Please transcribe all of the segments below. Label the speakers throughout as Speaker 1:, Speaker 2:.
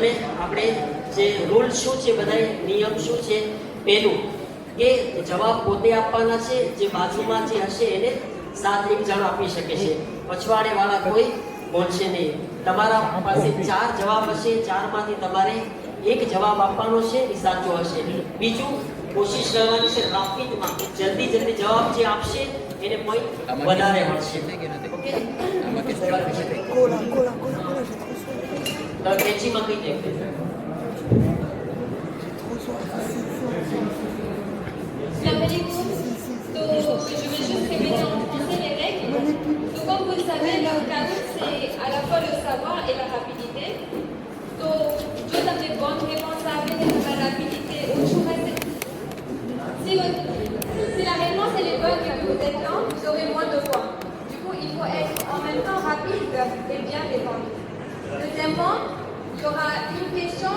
Speaker 1: તમે આપણે જે રૂલ શું છે, બધા નિયમ શું છે? પહેલું કે જવાબ પોતે આપવાના છે, જે બાજુમાં જે હશે એને સાથ એક જણ આપી શકે છે, પછવાડે વાળા કોઈ બોલશે નહીં. તમારા પાસે 4 જવાબ હશે, 4 માંથી તમારે એક જવાબ આપવાનો છે, એ સાચો હશે. બીજું કોશિશ કરવાની છે રાફિકમાં, જલ્દી જવાબ જે આપશે એને પોઈન્ટ વધારે મળશે. ઓકે, તો કેચીમાં કઈ દેખે
Speaker 2: तो je vais juste répéter en français les règles. Donc comme vous le savez, le Kahoot c'est à la fois le savoir et la rapidité. तो जो सबसे bonne réponse avec la rapidité, si la réponse elle est bonne et que vous êtes lent, vous aurez moins de points. Du coup, il faut être en même temps rapide et bien répondre. Deuxièmement, il y aura une question,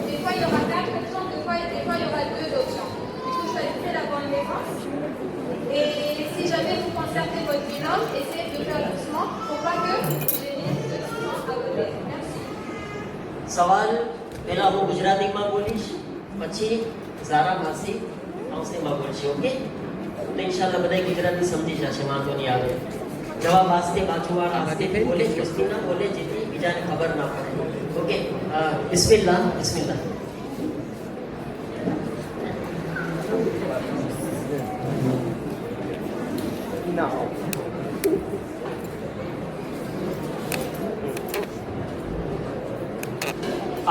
Speaker 2: des fois il y aura 4 options, des fois il y aura 2 options. Du coup, choisissez la bonne réponse. Et si jamais vous conservez votre binôme, essayez de faire doucement pour pas que j'ai de doucement à côté. Merci.
Speaker 1: સવાલ પહેલા હું ગુજરાતીમાં બોલીશ, પછી ઝારા માસી અંગ્રેજીમાં બોલશે. Okay, તો ઇન્શાલ્લાહ બધા ગુજરાતી સમજી જશે, વાંધો નહીં આવે. જવાબ આસ્તે બાજુવાળા આસ્તે બોલે, જોસ્તી ના બોલે, જેથી બીજાને ખબર ના પડે. ઓકે, બિસ્મિલ્લાહ. બિસ્મિલ્લાહ.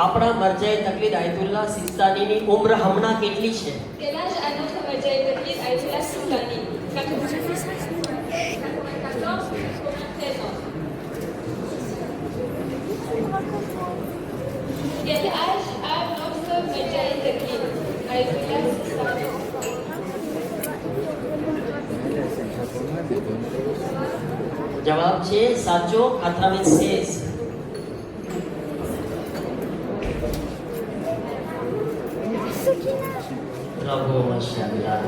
Speaker 1: આપણા મરજાએ તકલીદ આયતુલ્લાહ સિસ્તાનીની ઉમ્ર હમણાં કેટલી છે?
Speaker 2: Quel âge a notre Marjaï Taqlid Ayatollah Sistani? 94, 93 ans. Quel âge a notre Marjaï Taqlid Ayatollah Sistani?
Speaker 1: જવાબ છે સાચો, 96. Bravo, mashallah.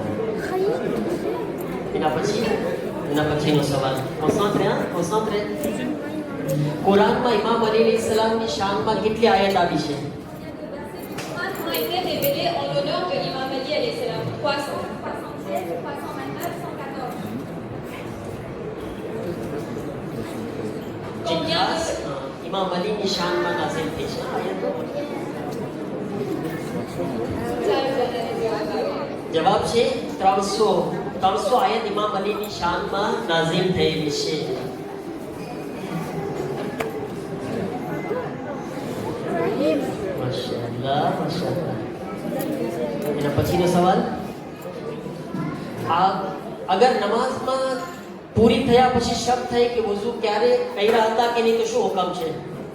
Speaker 1: એના પછીનો સવાલ. કોન્સન્ટ્રે. કુરાનમાં ઇમામ અલી અલૈહિસ્સલામની શાનમાં કેટલી આયત આવી છે?
Speaker 2: Ont été révélés en l'honneur de l'imam Ali alayhi salam. 300, 316, 329, 114. Combien de...
Speaker 1: ઇમામ અલીની શાનમાં નાઝિલ થઈ છે આયતો? જવાબ છે 300 આયત ઇમામ અલીની શાનમાં નાઝિલ થયેલી છે. માશાઅલ્લાહ, માશાઅલ્લાહ. એના પછીનો સવાલ. અગર નમાઝમાં પૂરી થયા પછી શક થાય કે વઝુ ક્યારે કર્યા હતા કે નહીં, તો શું હુકમ છે?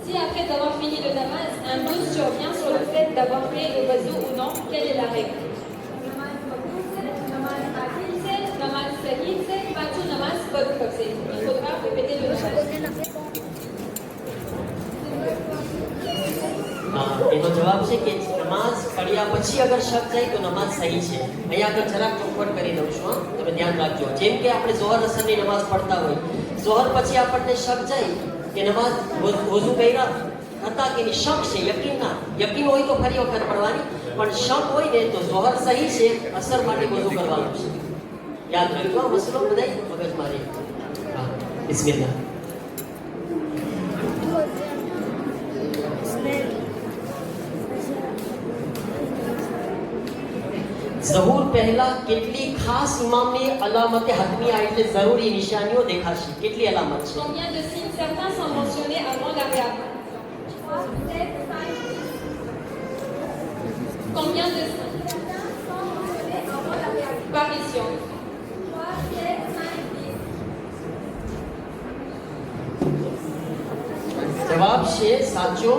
Speaker 2: Si après avoir fini le namaz, un doute survient sur le fait d'avoir fait le wudu ou non, quelle est la règle? Namaz adil se, namaz sahih se, patou namaz badkar se. Il faudra répéter le namaz.
Speaker 1: એનો જવાબ છે કે નમાઝ પડ્યા પછી અગર શક જાય તો નમાઝ સહી છે. અહીંયા આગળ જરાક ચોખવટ કરી દઉં છું, તમે ધ્યાન રાખજો. જેમ કે આપણે ઝોહર અસરની નમાઝ પડતા હોય, ઝોહર પછી આપણને શક જાય કે નમાઝ વઝુ કર્યા હતા કે નહીં, શક છે, યકીન હોય તો ફરી વખત પડવાની, પણ શક હોય ને તો ઝોહર સહી છે, અસર માટે વઝુ કરવાનું છે. યાદ રાખજો આ મસલો બધાય મગજમાં રહે. હા, બિસ્મિલ્લાહ. ઝહૂર પહેલા કેટલી ખાસ ઇમામની અલામતે હતમિયા એટલે જરૂરી નિશાનીઓ દેખાશે? કેટલી અલામત છે?
Speaker 2: Combien de signes certains sont mentionnés avant l'ariab? Combien de signes certains sont mentionnés avant l'ariab? Apparition. 3, 7, 5, 10.
Speaker 1: જવાબ છે સાચો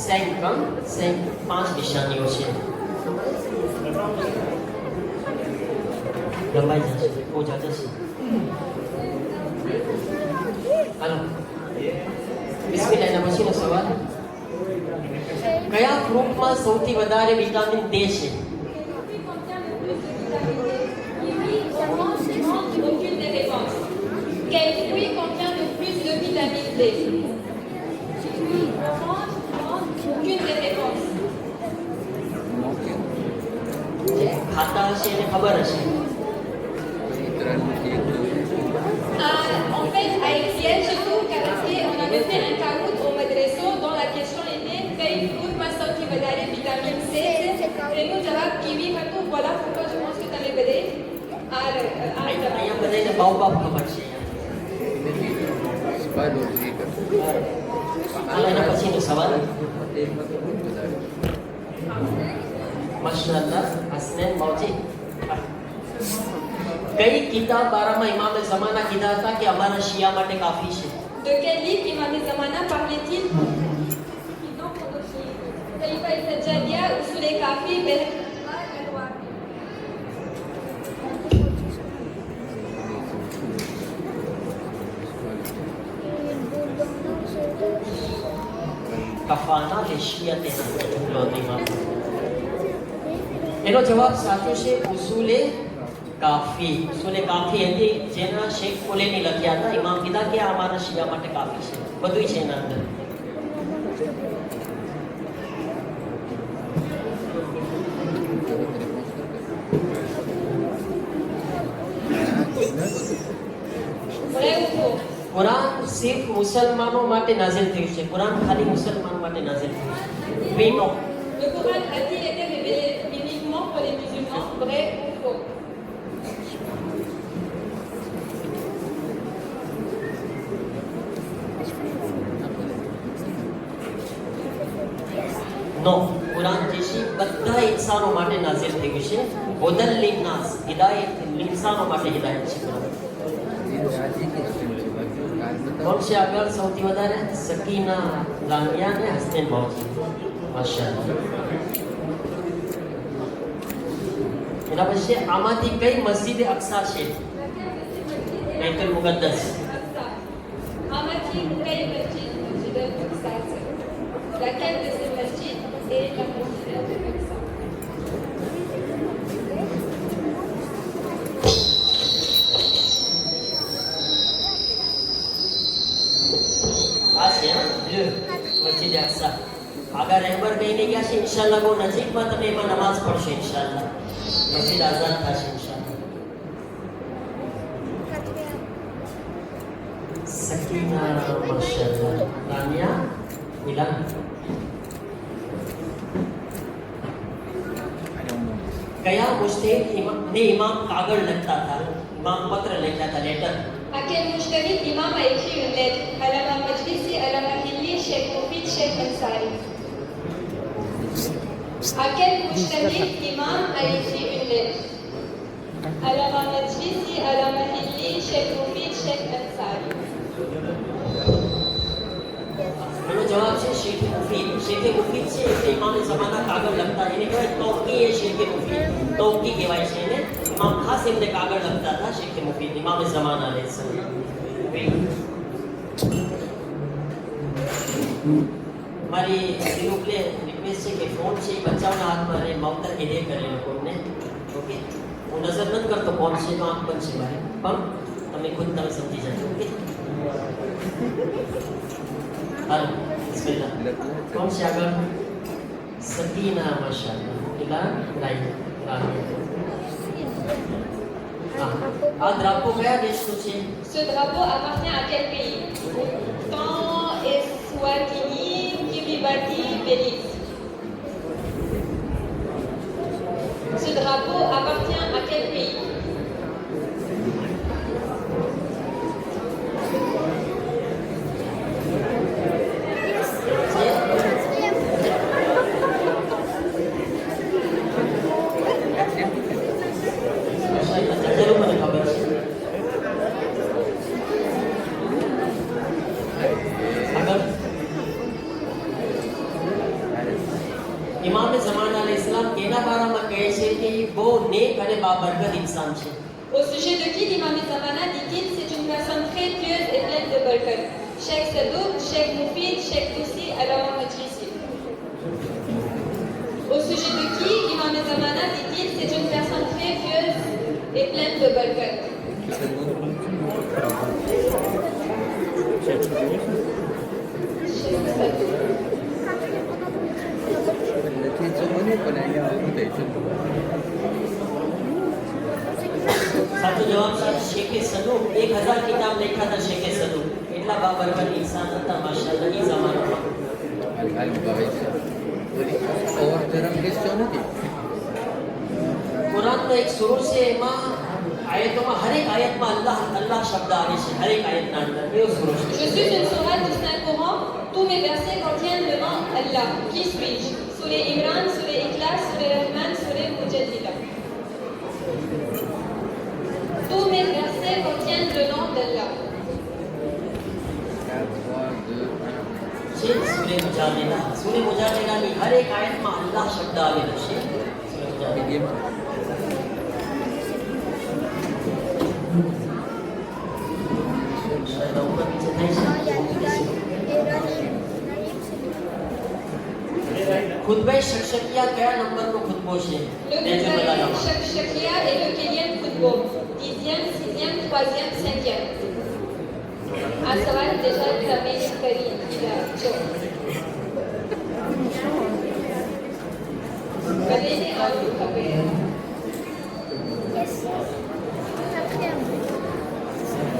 Speaker 1: 5 નિશાનીઓ છે. લંબાઈ જશે, ઓછા જશે. હાલો, બિસ્મિલ્લાહ. એના પછીનો સવાલ. કયા ફ્રૂટમાં સૌથી વધારે વિટામિન D છે?
Speaker 2: Aucune des réponses. Quel fruit contient le plus de vitamine D? Aucune aucune référence.
Speaker 1: જે ખાતા હશે એને ખબર હશે.
Speaker 2: En fait, à Excel, surtout au karaté, on avait fait un carout au madresso dont la question était Kay food masal ki badale vitamine C. Et nous, jawab kiwi હતું. Voilà pourquoi je pense que tu avais badé.
Speaker 1: અહીંયા બધાને બાપ ખબર છે. હાલ એના પછીનો સવાલ. માશાઅલ્લાહ હસનૈન મૌજી. કઈ કિતાબ બારામાં ઇમામે ઝમાના કીધા હતા કે અમારા શિયા માટે કાફી છે?
Speaker 2: De quel livre Imam Zamana parlait-il? Khalifa al-Sajjadiya, Usul al-Kafi,
Speaker 1: કફાના લેશિયતે જુમલો ઇમામ. એનો જવાબ સાચો છે ઉસૂલે કાફી. ઉસૂલે કાફી હતી જેના શેખ ફુલેની લખ્યા હતા. ઇમામ કીધા કે આ અમારા શિયા માટે કાફી છે. બધું છે એના અંદર.
Speaker 2: vrai ou faux?
Speaker 1: કુરાન સિર્ફ મુસલમાનો માટે નાઝિલ થયું છે. કુરાન ખાલી મુસલમાનો માટે નાઝિલ થયું છે. Oui, non.
Speaker 2: Le Coran a-t-il été révélé uniquement pour les musulmans? Vrai ou faux?
Speaker 1: નો. કુરાન જે છે બધા ઇન્સાનો માટે નાઝિલ થયું છે. હુદલ લિન્નાસ, હિદાયત ઇન્સાનો માટે હિદાયત છે કુરાન. કોણ છે આગળ સૌથી વધારે? સકીના, લામિયા ને હસનૈન મૌજી. માશાઅલ્લાહ. એના પછી આમાંથી કઈ મસ્જિદ અક્સા છે? બૈતુલ મુકદ્દસ.
Speaker 2: Amati Kay Masjid, Masjid al-Aqsa. Laquelle de ces masjids est la masjid al-Aqsa?
Speaker 1: આ છે લે મસ્જિદ અક્સા. આગળ રહેબર કહીને ગયા છે ઇન્શાઅલ્લાહ બહુ નજીકમાં તમે એમાં નમાઝ પડશો ઇન્શાઅલ્લાહ. મસ્જિદ આઝાદ થશે ઇન્શાઅલ્લાહ. સકીના માશાઅલ્લાહ. લામિયા મિલાન. કયા મુજતહિદ ને ઇમામ કાગળ લખતા હતા? ઇમામ પત્ર લખ્યા હતા, letter.
Speaker 2: À quel mujtahid l'imam a écrit une lettre? Alama Majlisi, Alama Hilli, Sheikh Mufid, Sheikh Ansari. À quel mujtahid l'imam a écrit une lettre? Alama Majlisi, Alama Hilli, Sheikh Mufid, Sheikh Ansari.
Speaker 1: એનો જવાબ છે શેખ મુફીદ. શેખ મુફીદ છે એટલે ઇમામે ઝમાના કાગળ લખતા. એને કહેવાય તૌકી. એ શેખ મુફીદ તૌકી કહેવાય છે એને. ઇમામ ખાસ એમને કાગળ લખતા હતા શેખ મુફીદ ઇમામે ઝમાના અલૈહિસ્સલામ. મારી ગ્રુપને રિક્વેસ્ટ છે કે ફોન છે એ બચ્ચાઓના હાથમાં રહે. માવતર કે દે કરે લોકોને. ઓકે, હું નજર નથી કરતો કોણ છે તો આંખ બંધ છે મારે, પણ તમે ખુદ તમે સમજી જજો. ઓકે, હાલો બિસ્મિલ્લાહ. કોણ છે આગળ? સકીના માશાઅલ્લાહ. ઇલા રાઈ રાઈ. હા, આ દ્રાપો કયા દેશનો છે?
Speaker 2: Ce drapeau appartient à quel pays? Bhoutan, Eswatini, Kiribati, Belize. Ce drapeau appartient à quel pays?
Speaker 1: જરૂર મને ખબર છે. આગળ ઇમામે ઝમાના અલૈહિસ્સલામ કેના બારામાં કહે છે કે એ બહુ નેક અને બાબરકત ઇન્સાન છે?
Speaker 2: Au sujet de qui l'imam Zamana dit-il c'est une personne très pieuse et pleine de barakat? Sheikh Sadouk, Sheikh Mufid, Sheikh Toussi, Alama Majlisi. Au sujet de qui l'imam Zamana dit-il c'est une personne très pieuse et pleine de barakat? Sheikh Sadouk.
Speaker 3: પણ અહીંયા quotation.
Speaker 1: સાચો જવાબ છે શેખે સદુક 1000 કિતાબ લખ્યા હતા શેખે સદુક એટલા બાબરકત ઇન્સાન હતા માશાઅલ્લાહ એ જમાનામાં
Speaker 3: ખાલી ભાવે છે ઓર ધર્મ કેસો નથી
Speaker 1: કુરાનનો એક સૂરો છે એમાં આયતોમાં હરેક આયતમાં અલ્લાહ અલ્લાહ શબ્દ આવે છે હરેક આયતના અંદર એવો સૂરો છે
Speaker 2: Je suis une sourate du Saint-Coran. Tous mes versets contiennent le nom Allah. Qui suis-je? Sourate Imran, Sourate Ikhlas, Sourate Rahman, Sourate Mujadila. Tous mes versets contiennent le nom d'Allah.
Speaker 3: 4 3 2 1
Speaker 1: છે સૂરે મુજાદિલાની હરેક આયતમાં અલ્લાહ શબ્દ આવેલો છે સૂરે મુજાદિલા શાયદ ઉપર નીચે થાય છે ખુતબે શક્શકિયા કયા નંબરનો ખુતબો છે
Speaker 2: Le
Speaker 1: દેજો બતાવો
Speaker 2: Shakia est le quatrième football. 10e, 6e, 3e, 5e. À savoir déjà que la mairie Karim, il a chaud. Valérie a eu capé.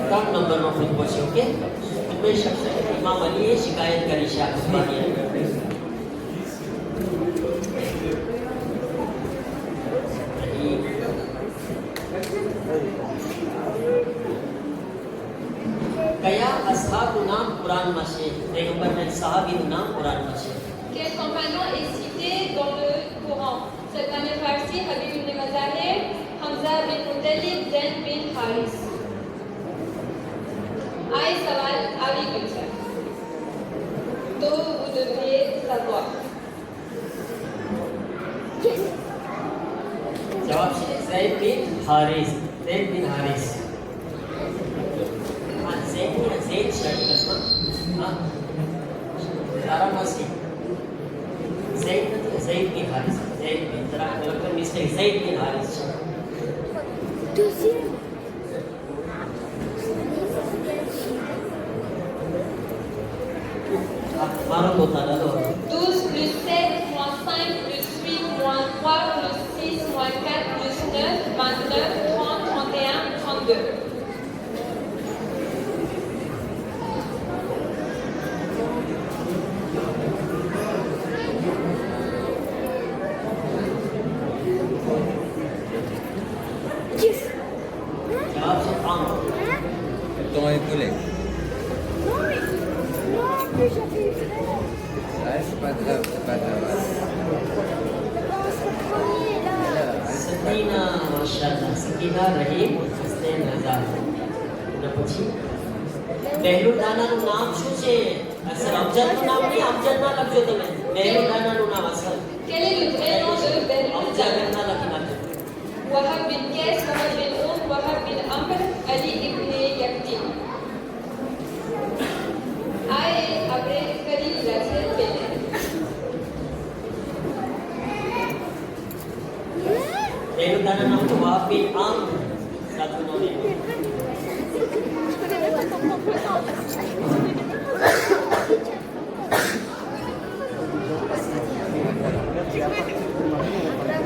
Speaker 1: ત્રણ નંબરનો ખુતબો છે ઓકે ખુતબે શક્શકિયા ઇમામ અલીએ શિકાયત કરી છે આ ખુતબાની અંદર કયા અસહાબનું નામ કુરાનમાં છે પૈગંબરના સહાબીનું નામ કુરાનમાં છે
Speaker 2: Quel compagnon est cité dans le Coran? Salman al-Farsi, Habib ibn Mazahir, Hamza bin Muttalib, Zain bin Haris. Aïe Sawal, agriculteur. Donc vous devriez savoir.
Speaker 1: જવાબ છે ઝૈદ બિન હારિસ ઝૈદ બિન હારિસ હા ઝૈદ છે હકીકતમાં હા તારામાં છે ઝૈદ બિન હારિસ ઝૈદ બિન જરા લગભગ મિસ્ટેક ઝૈદ બિન હારિસ છે મારો પોતાનો લો
Speaker 2: 12 plus 7 moins 5 plus 8 moins 3 plus 6 moins 4 plus 9, 29, 30, 31, 32.
Speaker 1: જવાબ છે આમ
Speaker 3: તમારી ભૂલે Ah, c'est pas grave, c'est pas grave.
Speaker 1: સકીના માશાઅલ્લાહ સકીના Rahim હસનૈન Raza અને પછી બેહલુલ દાનાનું નામ શું છે અસલ અમજદનું નામ નહીં અમજદ ના લખજો તમે બેહલુલ દાનાનું નામ અસલ
Speaker 2: Quel est le vrai nom de Belmoud?
Speaker 1: Amjad ના લખી નાખજો
Speaker 2: Wahab bin Qais, Wahab bin Wahab bin Amr, Ali ibn Yaqtin. Aïe, après Karim, il a fait Bénin.
Speaker 1: બેહલુલ દાનાનું નામ તો વાહ બિન આમ સાચું નામ એ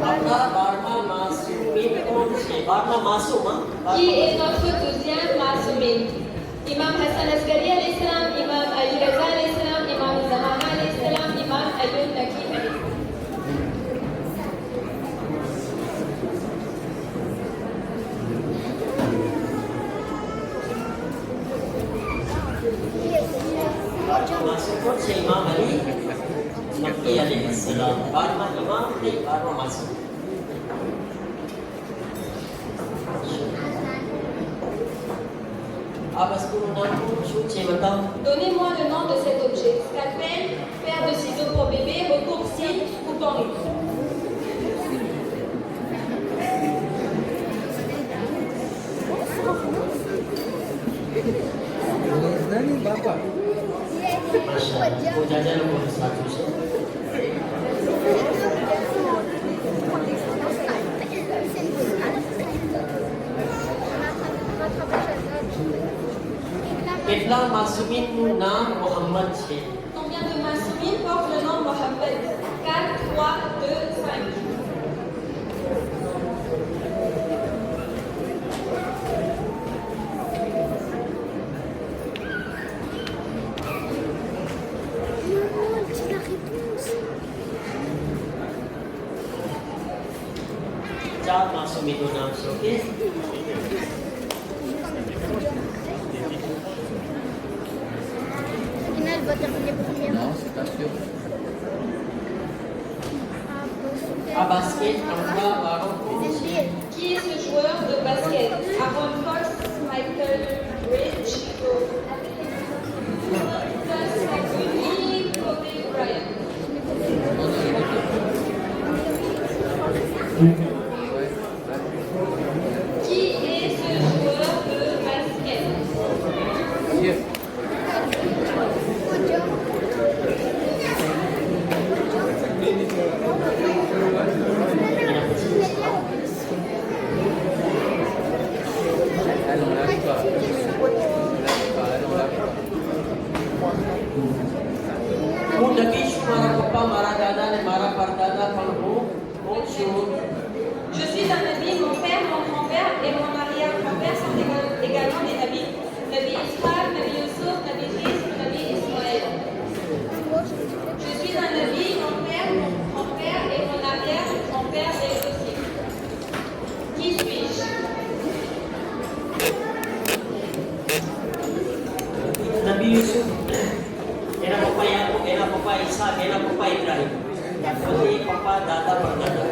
Speaker 1: આપણા 12મા માસૂમીન કોણ છે 12મા માસૂમ
Speaker 2: Qui est notre 12e Masoumin? Imam Hassan Asghari alayhi salam, Imam Ali Raza alayhi salam, Imam Zamana alayhi salam, Imam Ayun Naki alayhi salam.
Speaker 1: માસૂમ કોણ છે ઇમામ અલી મક્કી અલૈહિ સલામ 12મા ઇમામ ને 12મા માસૂમ આ વસ્તુનું નામ શું છે બતાવો
Speaker 2: Donnez-moi le nom de cet objet. Scalpel, paire de ciseaux pour bébé, recours-cils, coupe en rive.
Speaker 3: Znani બાપા
Speaker 1: માશાઅલ્લાહ બહુ જાજા લોકોનું સાચું છે કેટલા માસૂમીનનું નામ મોહમ્મદ છે
Speaker 2: Combien de Masoumin portent le nom Mohammed? 4, 3, 2, 5.
Speaker 1: 4 માસૂમીનું નામ છે. Okay,
Speaker 4: Final butter punya punya.
Speaker 3: Non, c'est pas sûr.
Speaker 1: આ બાસ્કેટ રમવા વાળો કોણ છે?
Speaker 2: Qui est ce joueur de basket? Aaron Fox, Michael Bridge, McGrady, Kobe Bryant.
Speaker 3: Non, non, il est Ouais,
Speaker 2: Qui est ce joueur de basket?
Speaker 3: Sûr.
Speaker 1: એના પછી
Speaker 3: Elle, on lâche pas. On lâche pas, elle, on lâche pas.
Speaker 1: હું નબી છું, મારા પપ્પા, મારા દાદા અને મારા પરદાદા પણ હું કોણ છું?
Speaker 2: Je suis un nabi, mon père, mon grand-père et mon arrière-grand-père sont également des nabis. Nabi Israël, Nabi Yusuf, Nabi Chris, Nabi Ismaël. Je suis un nabi, mon père, mon grand-père et mon arrière-grand-père est aussi. Qui suis-je?
Speaker 1: Nabi Yusuf, એના પપ્પા યાકૂબ, એના પપ્પા ઈસાક, એના પપ્પા ઇબ્રાહિમ. પછી પપ્પા, દાદા, પરદાદા.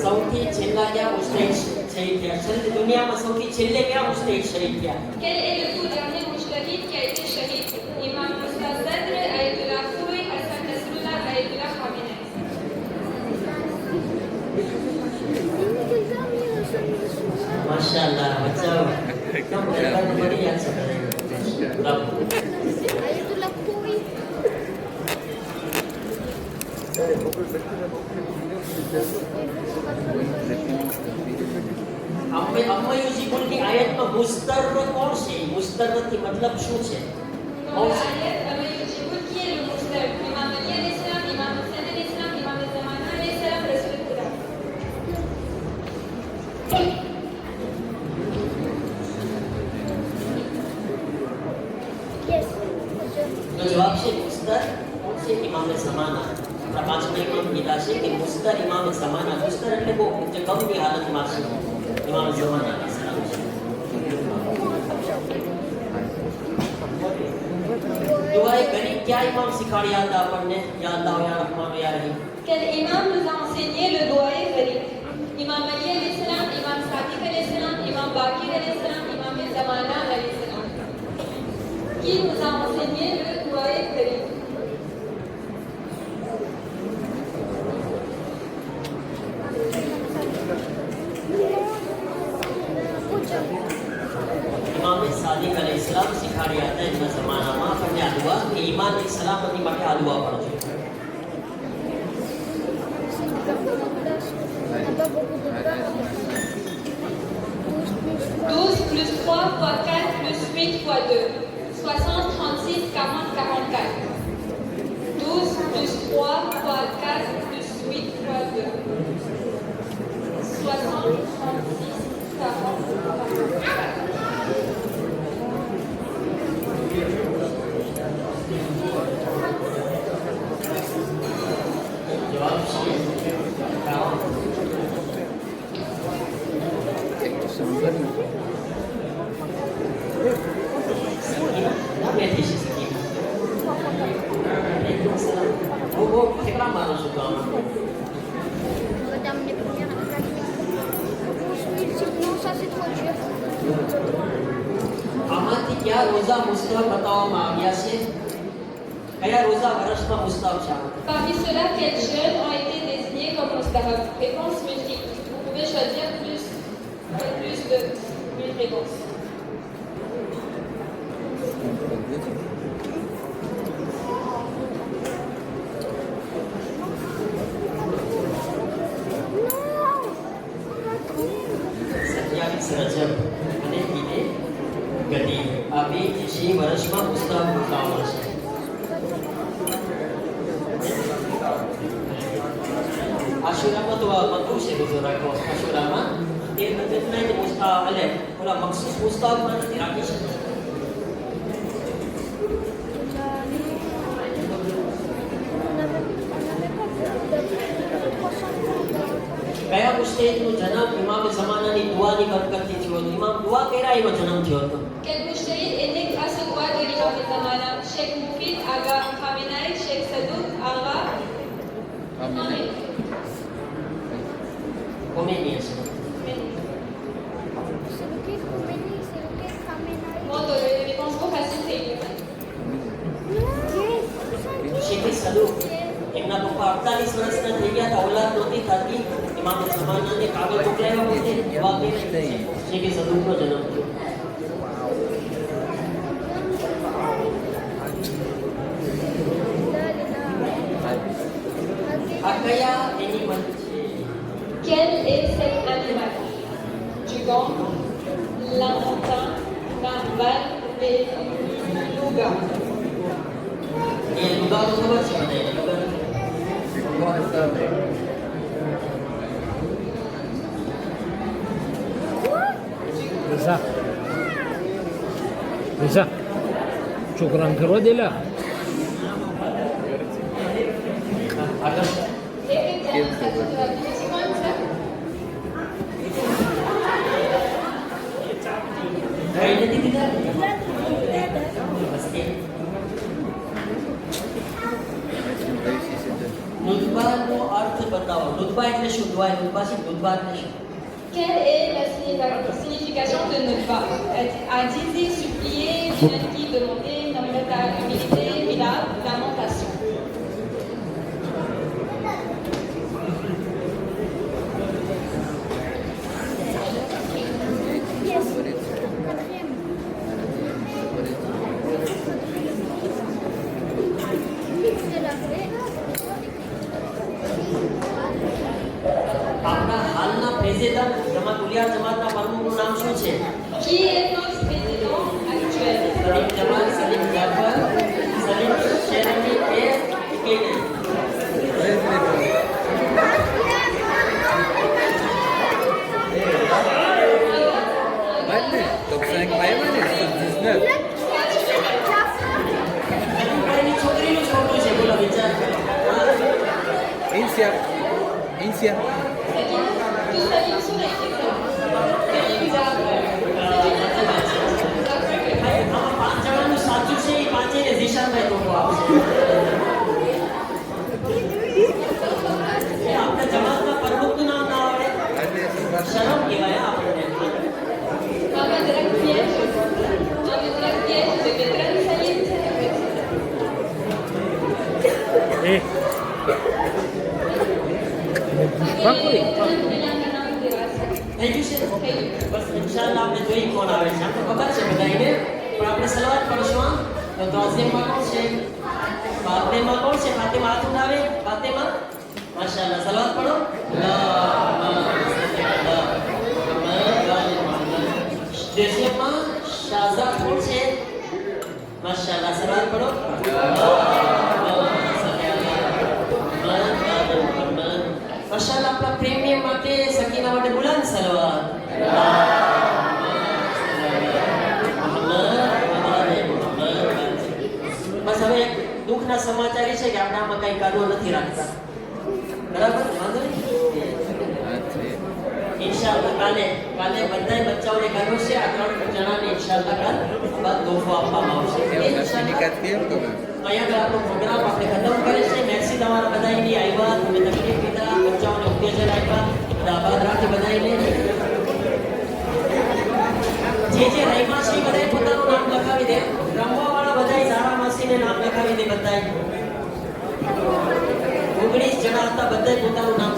Speaker 1: સૌથી છેલ્લા ક્યાં મુસ્તહિદ શહીદ થયા? છેલ્લે દુનિયામાં સૌથી છેલ્લે ક્યાં મુસ્તહિદ શહીદ થયા?
Speaker 2: Quel est le tout dernier mujtahid qui a été shahid? Imam Musa Sadr, Ayatollah Khoury, Hassan Nasrullah, Ayatollah Khamenei.
Speaker 1: માશાઅલ્લાહ, બચાવ. એકદમ બરાબર બની યાદ છે તને. બરાબર.
Speaker 4: Ayatullah Khoury.
Speaker 1: અમ્મા યુજીબુલની આયતમાં મુસ્તર કોણ છે? મુસ્તરથી મતલબ શું છે?
Speaker 2: Dans l'ayat, Amal Yujibul, qui est le mujtahid? Imam Ali alayhi salam, Imam Hussein alayhi salam, Imam Zamana alayhi salam, Rasul Quran.
Speaker 4: Yes.
Speaker 1: તો જવાબ છે મુસ્તર. કોણ છે? ઇમામે ઝમાના. આપણા પાંચમા ઇમામ કીધા છે કે મુસ્તર ઇમામે ઝમાના. મુસ્તર એટલે બહુ જે ગમની હાલતમાં છે. ઇમામે ઝમાના અલૈહિસ સલામ છે. દુઆએ ગરીબ ક્યાં ઇમામ શીખવાડ્યા હતા આપણને? યા અલ્લાહ યા રહમાન યા Rahim.
Speaker 2: Quel imam nous a enseigné le doigt gharib? Imam Ali alayhi salam, Imam Sadiq alayhi salam, Imam Baqir alayhi salam, Imam Zamana alayhi salam. Qui nous a enseigné le doigt gharib?
Speaker 1: ઇમામે સાદિક અલૈહિસ સલામ શીખવાડ્યા હતા એમના જમાનામાં આપણને આ દુઆ કે ઈમાનની સલામતી માટે આ દુઆ પઢજો.
Speaker 2: Douze plus 3 fois 4 plus 8 fois 2. 60, 36, 40, 44. 12 plus 3 fois 4 plus 8 fois 2. 60, 36, 40, 44.
Speaker 1: જવાબ છે 40.
Speaker 3: C'est une bonne.
Speaker 1: સકીના, નામેથી છે સકીના. વાલેકુમ સલામ. બહુ કેટલા મારો છો તો આમાં?
Speaker 4: Madame les premières non, ça c'est trop dur.
Speaker 1: આમાંથી કયા રોઝા મુસ્તહબ બતાવવામાં આવ્યા છે? કયા રોઝા વર્ષમાં મુસ્તહબ છે આમાંથી?
Speaker 2: Parmi ceux-là, quels jeunes ont été désignés comme mustahab? Réponse multiple. Vous pouvez choisir plus de une réponse.
Speaker 1: સત્યાવીસ રજબ અને ઈદે ગદી. આ બે જે છે એ વર્ષમાં મુસ્તહબ બતાવવામાં છે. આશુરામાં તો મકરૂહ છે રોજો રાખવો. આશુરામાં એ રજબના જ મુસ્તહબ એટલે ઓલા મખસૂસ મુસ્તહબમાં નથી રાખી શકતા. મુશ્તહિદનો જન્મ ઇમામ ઝમાનાની દુઆની બરકતથી થયો હતો. ઇમામ દુઆ કર્યા એનો જન્મ થયો હતો.
Speaker 2: Quel Mujtahid est né grâce au droit de l'imam Zamana, Sheikh Mufid Aga Khamenei, Sheikh Sadouk Aga
Speaker 3: Amin.
Speaker 1: કોમેની હશે.
Speaker 4: C'est lequel Khomeini, c'est lequel Khamenei.
Speaker 2: Bon, les réponses trop faciles, c'est Ilman.
Speaker 1: Sheikh સદુક એમના પપ્પા 48 વર્ષના થઈ ગયા હતા, ઔલાદ નહોતી થતી. ઇમામ ઝમાનાને કાગળ મોકલાવ્યા પોતે દુઆ કરી. શેખ સદુકનો જન્મ થયો. આ કયા એનિમલ છે?
Speaker 2: Quel est cet animal? Du gant, l'impantin, narval et louga.
Speaker 1: એ લુગાનો ખબર છે મને.
Speaker 3: कौन सा है
Speaker 5: Reza. Reza. Cukran karo dela.
Speaker 1: આગળ
Speaker 2: Et bien, ça te va bien, c'est quand même ça.
Speaker 1: કઈ નથી દીધા. બસ એ
Speaker 3: réussi c'est deux
Speaker 1: નુતબાનો અર્થ બતાવો. નુતબા એટલે શું? દુઆ નુતબા છે. નુતબા એટલે શું?
Speaker 2: Quelle est la signification de Nutba? Azizi, supplier, Minati, demander, Namrata, humilité, Mila, lamentation.
Speaker 4: Yes. Quatrième. C'est la vraie.
Speaker 1: આપણા હાલના પ્રેસિડેન્ટ જમાત ઉલિયા જમાતના પ્રમુખનું નામ શું છે?
Speaker 2: Qui est notre président actuel?
Speaker 1: Salim Jamal, Salim Jafar, Salim શેરની કે કેને?
Speaker 3: Bonne top 5 Maïman top 19
Speaker 1: સલીમભાઈની છોકરીનું છોટું છે. બોલો વિચાર કરો.
Speaker 3: Insia Insia
Speaker 2: C'est qui? Tous les liens sont écrits. Salim Jafar.
Speaker 1: ભાઈ, આમાં 5 જણાનું સાચું છે. એ પાંચેયને ઝીશાનભાઈ ટોકો આપશે. એ આપણા જમાતના પ્રમુખનું નામ ના આવડે.
Speaker 3: Allez c'est parti
Speaker 1: શરમ કહેવાય હા આપણને.
Speaker 2: Mohamed Rakpiège. Mohamed Rakpiège, je vais très Salim.
Speaker 5: Eh. Bakuri.
Speaker 1: થઈ ગયું છે? બસ ઇન્શાઅલ્લાહ આપણે જોઈ કોણ આવે છે. આપણે ખબર છે બધાને, પણ આપણે સલાવત પડશું. હા તો તાઝીમમાં કોણ છે? ફાતિમા કોણ છે? ફાતિમા હાથ ઉઠાવે. ફાતિમા માશાઅલ્લાહ સલાવત પડો. દેશમાં શાહઝાદ કોણ છે? માશાઅલ્લાહ સલાવત પડો. માશાઅલ્લાહ આપણા પ્રેમીય માટે સકીના માટે બુલંદ સલવાત. બસ હવે દુઃખના સમાચાર એ છે કે આપણે આમાં કઈ કાઢવો નથી રાખતા. બરાબર? વાંધો નહીં. ઇન્શાઅલ્લાહ કાલે બધાય બચ્ચાઓને કાઢવો છે. આ 3 જણાને ઇન્શાઅલ્લાહ કાલ બાદ તોહફો આપવામાં આવશે.
Speaker 3: c'est les quatrièmes quand même
Speaker 1: અહીંયા આગળ આપણો પ્રોગ્રામ આપણે ખતમ કરે છે. મેક્સી તમારા બધાયની આવ્યા, તમે તકલીફ લીધા, બચ્ચાઓને ઉત્તેજન આપ્યા, બધા આભાર રાખી બધાયને. જે રહીમા છે એ બધાય પોતાનું નામ લખાવી દે. રમવાવાળા બધાય ઝારા માસીને નામ લખાવી દે બધાય. 19 જણા હતા, બધાય પોતાનું નામ